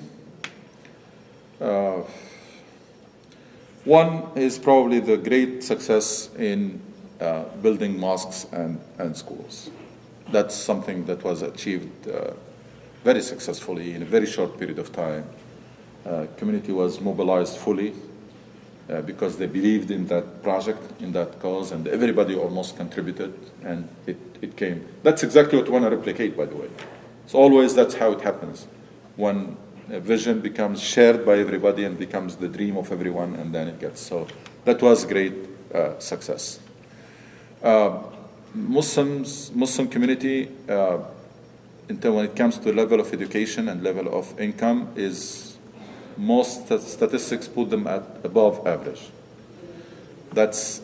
One is probably the great success in building mosques and schools. That's something that was achieved very successfully in a very short period of time. Community was mobilized fully because they believed in that project, in that cause, and everybody almost contributed, and it came. That's exactly what we want to replicate, by the way. So always that's how it happens. When a vision becomes shared by everybody and becomes the dream of everyone, and then it gets. So that was great success. Muslim community, when it comes to level of education and level of income, is most statistics put them at above average. That's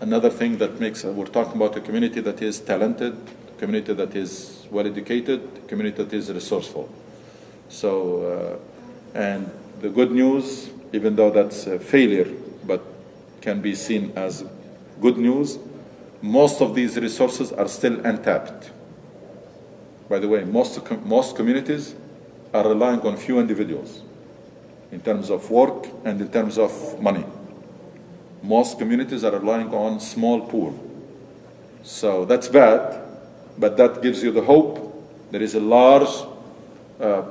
another thing that makes, we're talking about a community that is talented, a community that is well educated, a community that is resourceful. So, and the good news, even though that's a failure, but can be seen as good news, most of these resources are still untapped. By the way, most communities are relying on few individuals in terms of work and in terms of money. Most communities are relying on small pool. So that's bad, but that gives you the hope. There is a large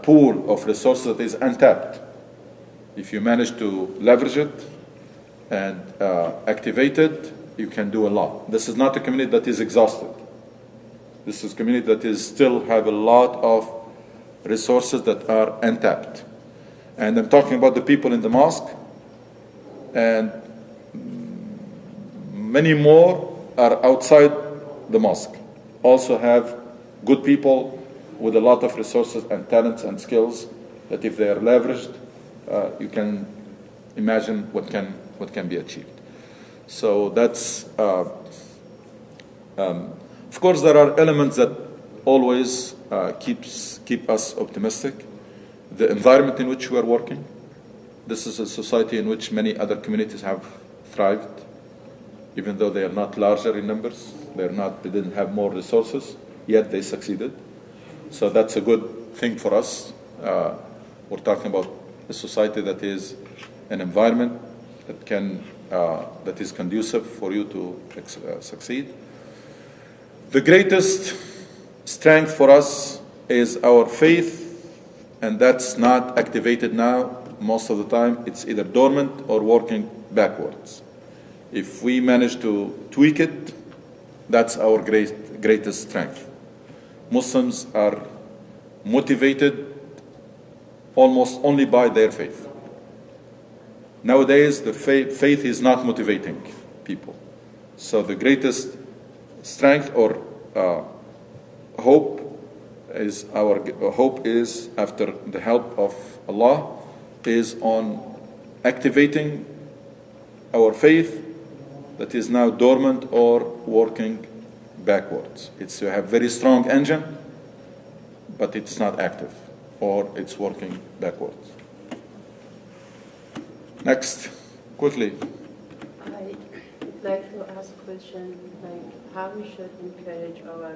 pool of resources that is untapped. If you manage to leverage it and activate it, you can do a lot. This is not a community that is exhausted. This is a community that is still have a lot of resources that are untapped. And I'm talking about the people in the mosque, and many more are outside the mosque. Also have good people with a lot of resources and talents and skills that if they are leveraged, you can imagine what can be achieved. So that's, of course, there are elements that always keep us optimistic. The environment in which we are working. This is a society in which many other communities have thrived, even though they are not larger in numbers. They didn't have more resources, yet they succeeded. So that's a good thing for us. We're talking about a society that is an environment that is conducive for you to succeed. The greatest strength for us is our faith, and that's not activated now. Most of the time, it's either dormant or working backwards. If we manage to tweak it, that's our greatest strength. Muslims are motivated almost only by their faith. Nowadays, the faith is not motivating people. So the greatest strength or hope is after the help of Allah is on activating our faith that is now dormant or working backwards. It's you have very strong engine, but it's not active, or it's working backwards. Next, quickly. I'd like to ask a question, like how we should encourage our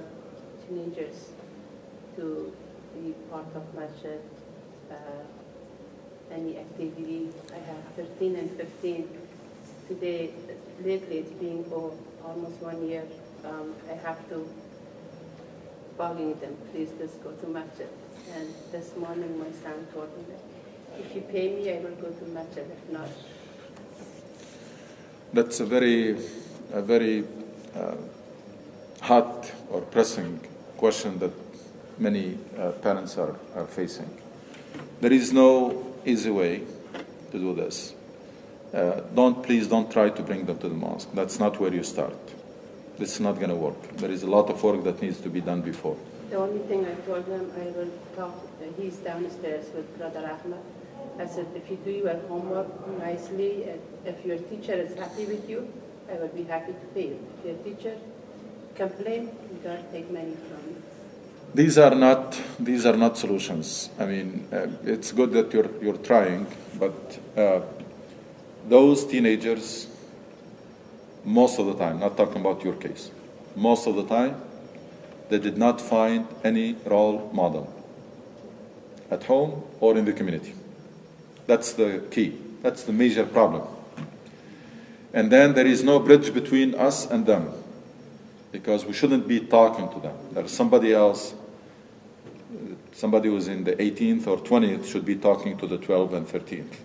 teenagers to be part of masjid, any activity. I have 13 and 15. Today, lately it's been almost 1 year. I have to bugging them, please let's go to masjid. And this morning my son told me that if you pay me, I will go to masjid, if not. That's a very hot or pressing question that many parents are facing. There is no easy way to do this. Please don't try to bring them to the mosque. That's not where you start. This is not going to work. There is a lot of work that needs to be done before. The only thing I told him, I will talk, he's downstairs with Brother Ahmed. I said, if you do your homework nicely, and if your teacher is happy with you, I will be happy to pay you. If your teacher complains, you don't take money from me. These are not solutions. I mean, it's good that you're trying, but those teenagers, most of the time, not talking about your case, most of the time, they did not find any role model at home or in the community. That's the key. That's the major problem. And then there is no bridge between us and them, because we shouldn't be talking to them. There's somebody else, somebody who's in the 18th or 20th should be talking to the 12th and 13th.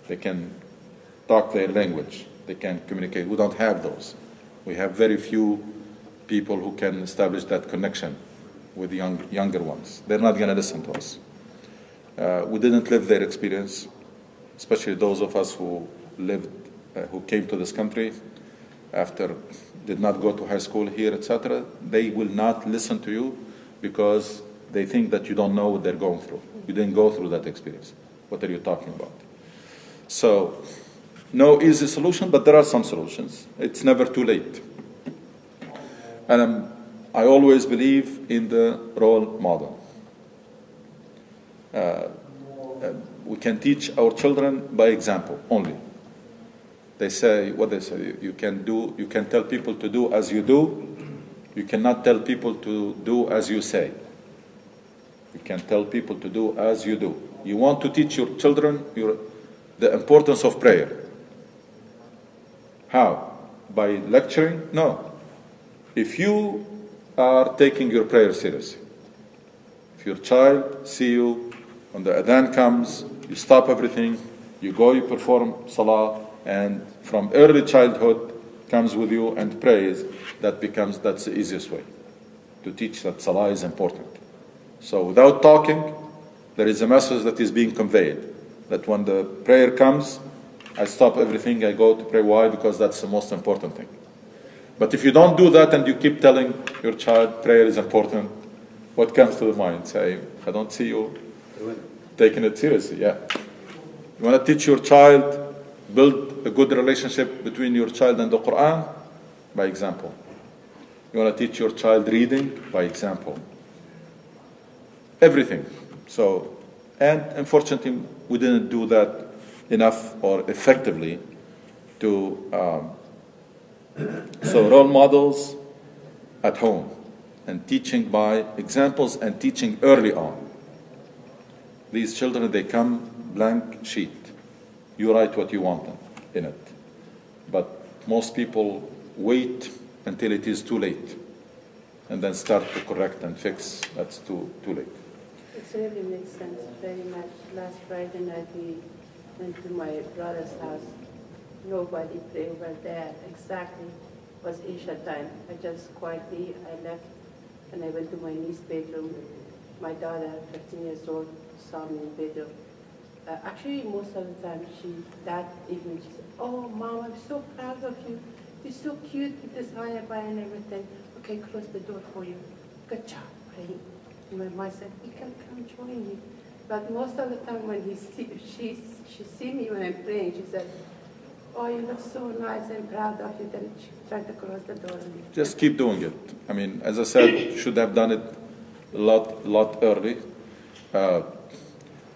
They can talk their language. They can communicate. We don't have those. We have very few people who can establish that connection with the younger ones. They're not going to listen to us. We didn't live their experience, especially those of us who came to this country after, did not go to high school here, etc. They will not listen to you because they think that you don't know what they're going through. You didn't go through that experience. What are you talking about? So, no easy solution, but there are some solutions. It's never too late. And I always believe in the role model. We can teach our children by example only. They say, what they say, you can tell people to do as you do. You cannot tell people to do as you say. You can tell people to do as you do. You want to teach your children the importance of prayer. How? By lecturing? No. If you are taking your prayer seriously, if your child see you, when the adhan comes, you stop everything, you go, you perform salah, and from early childhood comes with you and prays, that's the easiest way to teach that salah is important. So without talking, there is a message that is being conveyed, that when the prayer comes, I stop everything, I go to pray. Why? Because that's the most important thing. But if you don't do that and you keep telling your child prayer is important, what comes to the mind? Say, I don't see you taking it seriously. Yeah. You want to teach your child build a good relationship between your child and the Quran? By example. You want to teach your child reading? By example. Everything. So, and unfortunately, we didn't do that enough or effectively to, so role models at home and teaching by examples and teaching early on. These children, they come blank sheet. You write what you want in it. But most people wait until it is too late and then start to correct and fix. That's too late. It really makes sense very much. Last Friday night we went to my brother's house. Nobody prayed over there. Exactly was Isha time. I just quietly, I left and I went to my niece's bedroom. My daughter, 15 years old, saw me in the bedroom. Actually, most of the time, that evening, she said, "Oh, Mom, I'm so proud of you. You're so cute with this ayah and everything. Okay, close the door for you. Good job, praying." And my mom said, "You can come join me." But most of the time when she see me when I'm praying, she said, "Oh, you look so nice and proud of you." Then she tried to close the door. Just keep doing it. I mean, as I said, you should have done it a lot early.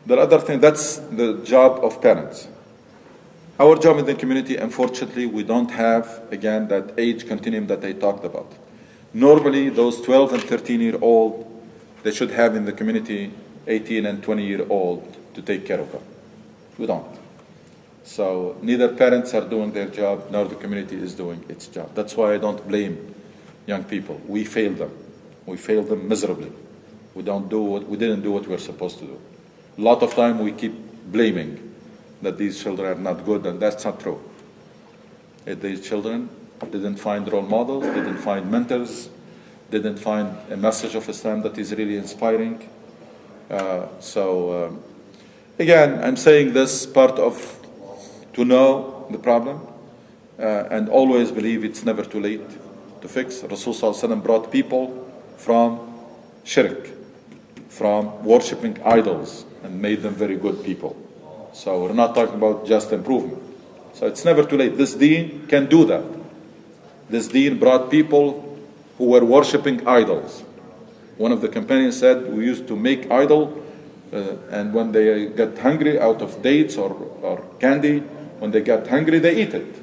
The other thing, that's the job of parents. Our job in the community, unfortunately, we don't have, again, that age continuum that I talked about. Normally, those 12 and 13-year-old, they should have in the community 18 and 20-year-old to take care of them. We don't. So neither parents are doing their job, nor the community is doing its job. That's why I don't blame young people. We failed them. We failed them miserably. We didn't do what we were supposed to do. A lot of time we keep blaming that these children are not good, and that's not true. These children didn't find role models, didn't find mentors, didn't find a message of Islam that is really inspiring. Again, I'm saying this part of to know the problem and always believe it's never too late to fix. Rasul Sallallahu Alaihi Wasallam brought people from shirk, from worshipping idols, and made them very good people. So we're not talking about just improvement. So it's never too late. This deen can do that. This deen brought people who were worshipping idols. One of the companions said, we used to make idol, and when they get hungry out of dates or candy, when they get hungry, they eat it.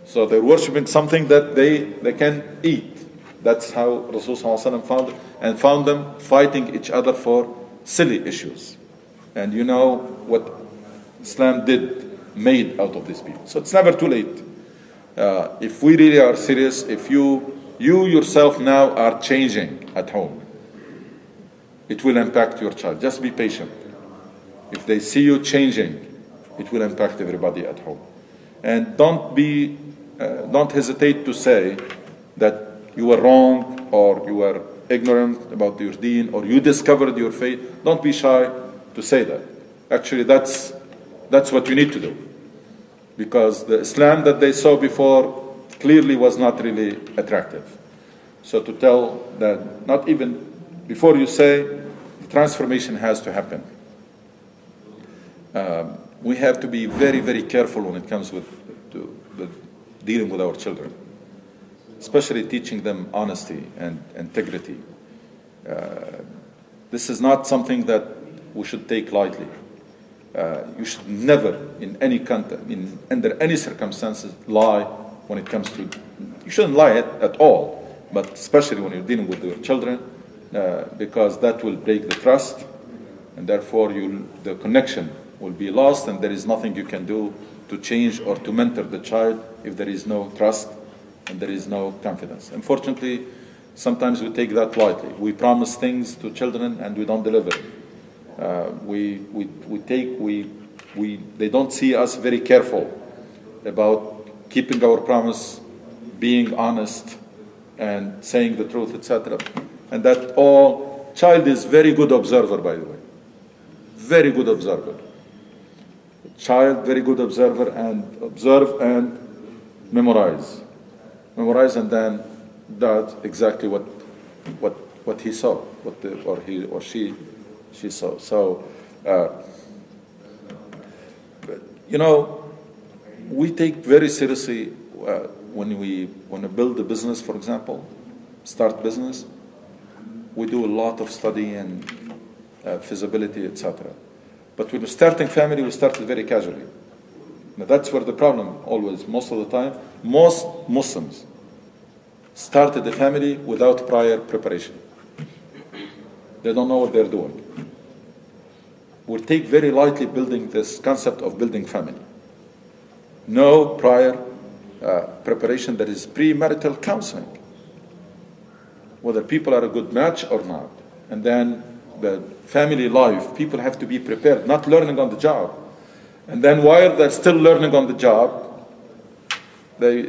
So they're worshipping something that they can eat. That's how Rasulullah found them fighting each other for silly issues. And you know what Islam made out of these people. So it's never too late. If we really are serious, if you yourself now are changing at home, it will impact your child. Just be patient. If they see you changing, it will impact everybody at home. And don't hesitate to say that you were wrong or you were ignorant about your deen or you discovered your faith. Don't be shy to say that. Actually, that's what you need to do. Because the Islam that they saw before clearly was not really attractive. So to tell that, not even before you say, the transformation has to happen. We have to be very, very careful when it comes to dealing with our children, especially teaching them honesty and integrity. This is not something that we should take lightly. You should never, in any under any circumstances, lie when it comes to. You shouldn't lie at all, but especially when you're dealing with your children, because that will break the trust, and therefore the connection will be lost, and there is nothing you can do to change or to mentor the child if there is no trust and there is no confidence. Unfortunately, sometimes we take that lightly. We promise things to children and we don't deliver. They don't see us very careful about keeping our promise, being honest, and saying the truth, etc. And that all, child is very good observer, by the way. Very good observer. Child, very good observer, and observe and memorize. Memorize and then does exactly what he saw, or he or she saw. So, we take very seriously when we want to build a business, for example, start business. We do a lot of study and feasibility, etc. But when we're starting family, we start it very casually. Now that's where the problem always, most of the time, most Muslims started a family without prior preparation. They don't know what they're doing. We take very lightly building this concept of building family. No prior preparation, that is premarital counseling, whether people are a good match or not. And then the family life, people have to be prepared, not learning on the job. And then while they're still learning on the job, they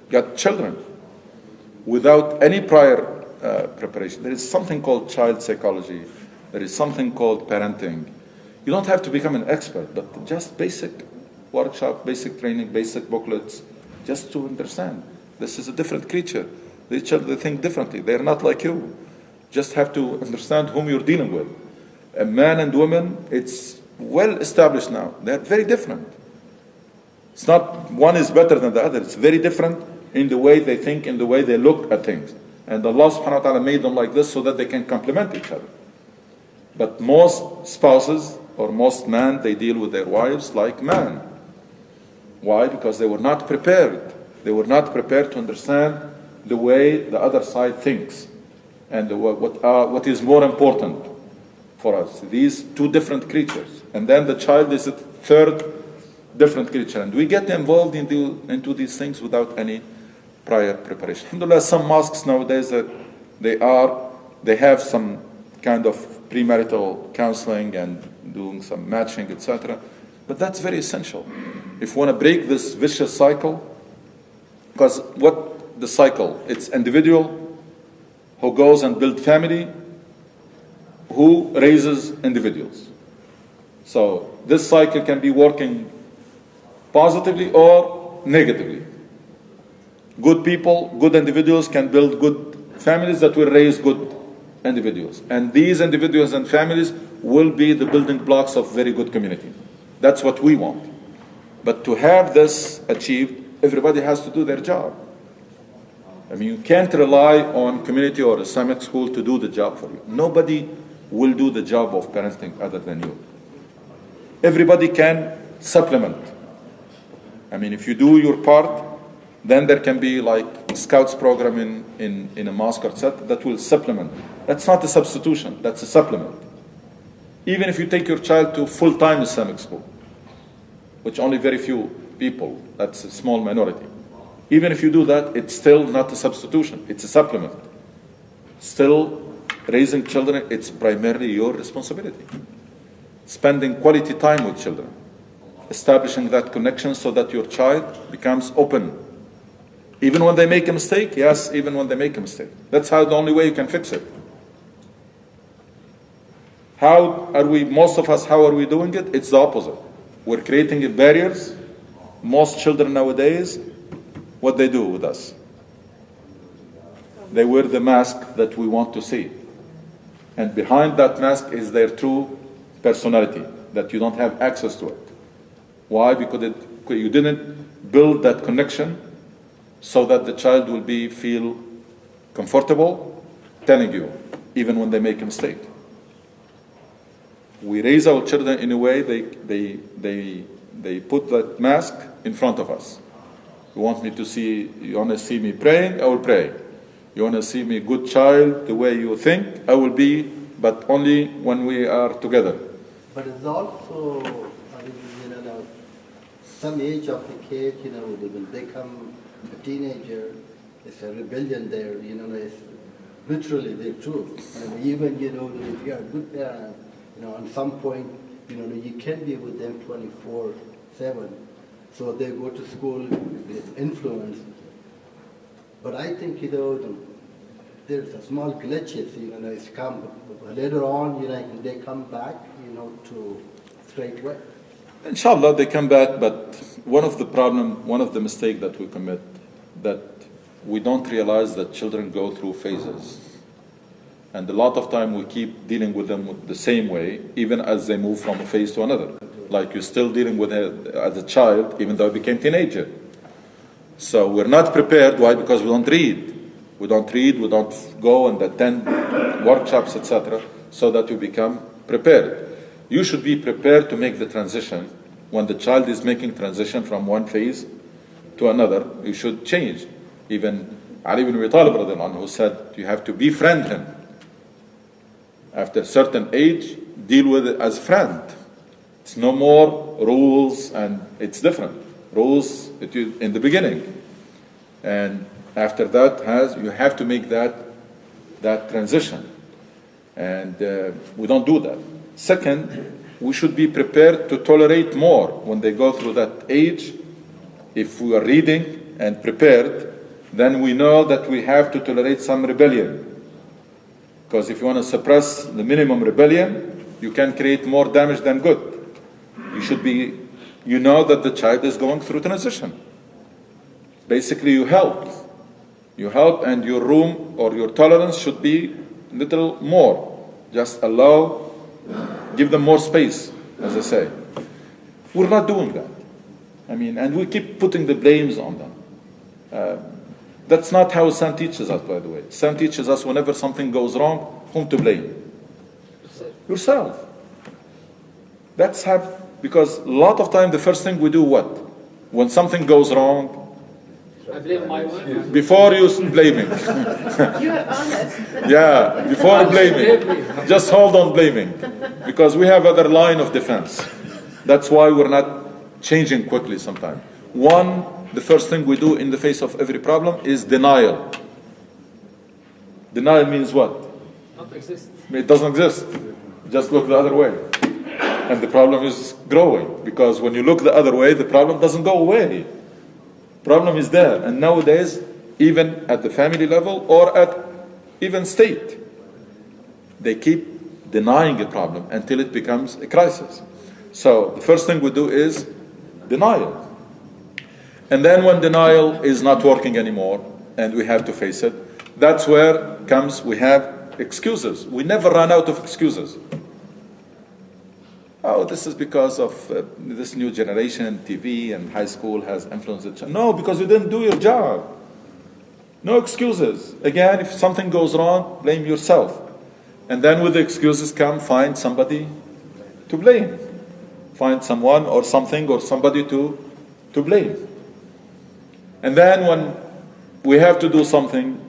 got children without any prior preparation. There is something called child psychology. There is something called parenting. You don't have to become an expert, but just basic workshop, basic training, basic booklets, just to understand. This is a different creature. They think differently. They're not like you. Just have to understand whom you're dealing with. A man and woman, it's well established now. They're very different. It's not one is better than the other. It's very different in the way they think, in the way they look at things. And Allah subhanahu wa ta'ala made them like this so that they can complement each other. But most spouses or most men, they deal with their wives like men. Why? Because they were not prepared. They were not prepared to understand the way the other side thinks and what is more important for us. These two different creatures. And then the child is a third different creature. And we get involved into these things without any prior preparation. Alhamdulillah, some mosques nowadays, they have some kind of premarital counseling and doing some matching, etc. But that's very essential. If we want to break this vicious cycle, because what the cycle, it's individual who goes and build family, who raises individuals. So this cycle can be working positively or negatively. Good people, good individuals can build good families that will raise good individuals. And these individuals and families will be the building blocks of very good community. That's what we want. But to have this achieved, everybody has to do their job. I mean, you can't rely on community or Islamic school to do the job for you. Nobody will do the job of parenting other than you. Everybody can supplement. I mean, if you do your part, then there can be like scouts program in a mosque or etc. that will supplement. That's not a substitution, that's a supplement. Even if you take your child to full-time Islamic school, which only very few people, that's a small minority. Even if you do that, it's still not a substitution, it's a supplement. Still, raising children, it's primarily your responsibility. Spending quality time with children, establishing that connection so that your child becomes open. Even when they make a mistake, yes, even when they make a mistake. That's how the only way you can fix it. Most of us, how are we doing it? It's the opposite. We're creating barriers. Most children nowadays, what they do with us? They wear the mask that we want to see. And behind that mask is their true personality, that you don't have access to it. Why? Because you didn't build that connection so that the child will feel comfortable telling you, even when they make a mistake. We raise our children in a way they put that mask in front of us. You want to see me praying? I will pray. You want to see me good child, the way you think? I will be, but only when we are together. But it's also, some age of the kid, when they become a teenager, it's a rebellion there, it's literally the truth. And even, if you are a good parent, at some point, you can be with them 24/7. So they go to school with influence. But I think, there's a small glitches, it's come. But later on, they come back, to straight way. Inshallah, they come back, but one of the mistakes that we commit, that we don't realize that children go through phases. And a lot of time we keep dealing with them with the same way, even as they move from a phase to another. Like you're still dealing with it as a child, even though I became teenager. So we're not prepared. Why? Because we don't read. We don't read, we don't go and attend workshops, etc., so that we become prepared. You should be prepared to make the transition. When the child is making transition from one phase to another, you should change. Even Ali ibn Abi Talib radiallahu anhu said, you have to befriend him. After a certain age, deal with it as friend. It's no more rules, and it's different. Rules in the beginning. And after that, you have to make that transition. And we don't do that. Second, we should be prepared to tolerate more when they go through that age. If we are reading and prepared, then we know that we have to tolerate some rebellion. Because if you want to suppress the minimum rebellion, you can create more damage than good. You know that the child is going through transition. Basically, you help. You help, and your room or your tolerance should be a little more. Just give them more space, as I say. We're not doing that. And we keep putting the blames on them. That's not how Islam teaches us, by the way. Islam teaches us whenever something goes wrong, whom to blame? Yourself. Because a lot of time the first thing we do what? When something goes wrong, I blame my wife. before you blaming. You are honest. Yeah, before blaming. Just hold on blaming. Because we have other line of defense. That's why we're not changing quickly sometimes. The first thing we do in the face of every problem is denial. Denial means what? Not exist. It doesn't exist. Just look the other way. And the problem is growing. Because when you look the other way, the problem doesn't go away. Problem is there. And nowadays, even at the family level or at even state, they keep denying a problem until it becomes a crisis. So the first thing we do is denial. And then when denial is not working anymore and we have to face it, that's where we have excuses. We never run out of excuses. Oh, this is because of this new generation, TV and high school has influenced it. No, because you didn't do your job. No excuses. Again, if something goes wrong, blame yourself. And then with the excuses find somebody to blame. Find someone or something or somebody to blame. And then when we have to do something,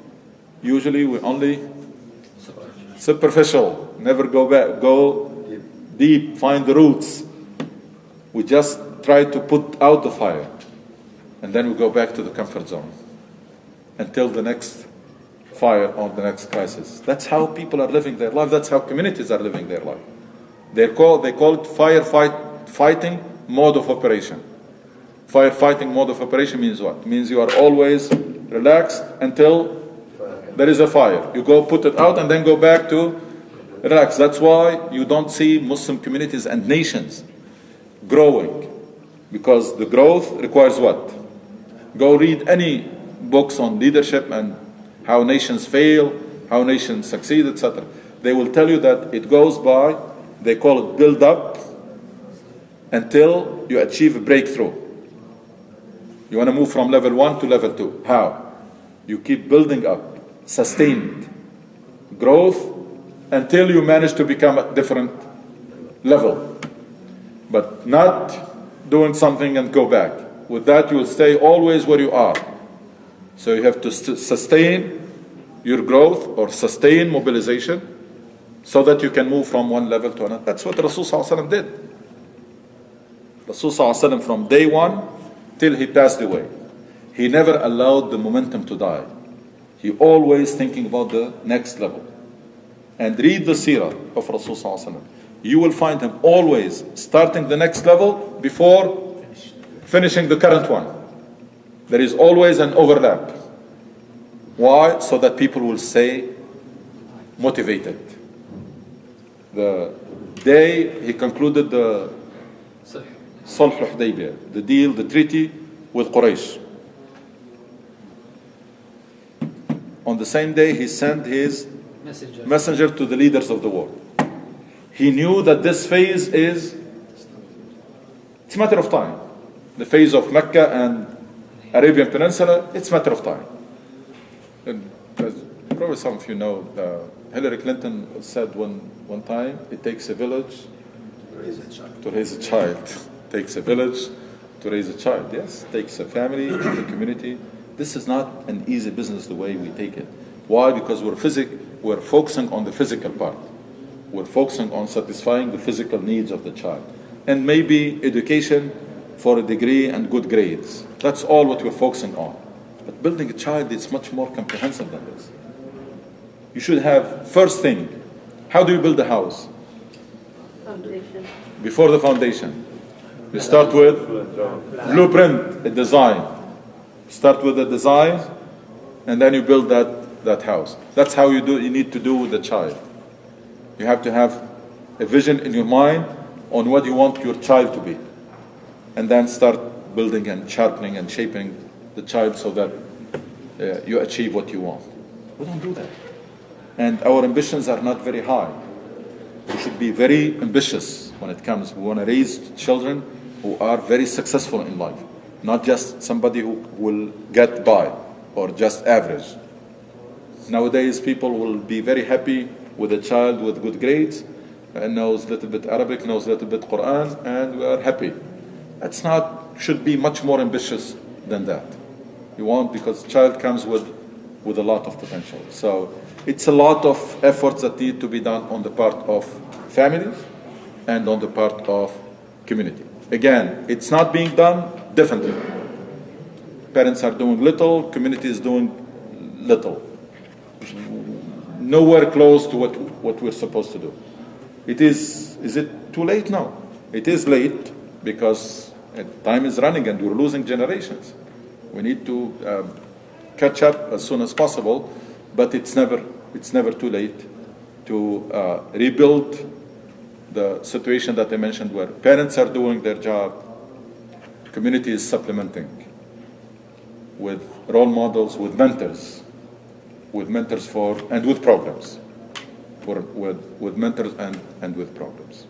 usually we only superficial, never go deep, find the roots. We just try to put out the fire. And then we go back to the comfort zone until the next fire or the next crisis. That's how people are living their life. That's how communities are living their life. They call it firefighting mode of operation. Firefighting mode of operation means what? It means you are always relaxed until there is a fire. You go put it out and then go back to relax. That's why you don't see Muslim communities and nations growing. Because the growth requires what? Go read any books on leadership and how nations fail, how nations succeed, etc. They will tell you that it goes by, they call it build up, until you achieve a breakthrough. You want to move from level 1 to level 2. How? You keep building up, sustained growth until you manage to become a different level. But not doing something and go back. With that, you will stay always where you are. So you have to sustain your growth or sustain mobilization so that you can move from one level to another. That's what Rasul ﷺ did. Rasul ﷺ from day one till he passed away, he never allowed the momentum to die. He always thinking about the next level. And read the seerah of Rasul ﷺ. You will find him always starting the next level before finishing the current one. There is always an overlap. Why? So that people will stay motivated. The day he concluded the Sulh al-Hudaybiyah, the deal, the treaty with Quraysh. On the same day he sent his messenger to the leaders of the world. He knew that this phase it's a matter of time. The phase of Mecca and Arabian Peninsula, it's a matter of time. And as probably some of you know, Hillary Clinton said one time, it takes a village to raise a child. It takes a village to raise a child. Yes, it takes a family, a community. This is not an easy business the way we take it. Why? Because we're focusing on the physical part. We're focusing on satisfying the physical needs of the child. And maybe education for a degree and good grades. That's all what we're focusing on. But building a child is much more comprehensive than this. You should have, first thing, how do you build a house? Foundation. Before the foundation. You start with blueprint, a design. Start with a design, and then you build that house. That's how you need to do with the child. You have to have a vision in your mind on what you want your child to be. And then start building and sharpening and shaping the child so that you achieve what you want. We don't do that. And our ambitions are not very high. We should be very ambitious when it comes. We want to raise children who are very successful in life, not just somebody who will get by or just average. Nowadays, people will be very happy with a child with good grades and knows a little bit Arabic, knows a little bit Quran, and we are happy. That's not, should be much more ambitious than that. You want, because child comes with a lot of potential. So it's a lot of efforts that need to be done on the part of families and on the part of community. Again, it's not being done, definitely. Parents are doing little, community is doing little. Nowhere close to what we're supposed to do. Is it too late? No. It is late because time is running and we're losing generations. We need to catch up as soon as possible, but it's never too late to rebuild the situation that I mentioned where parents are doing their job, community is supplementing with role models, with mentors and with programs, with mentors and with programs.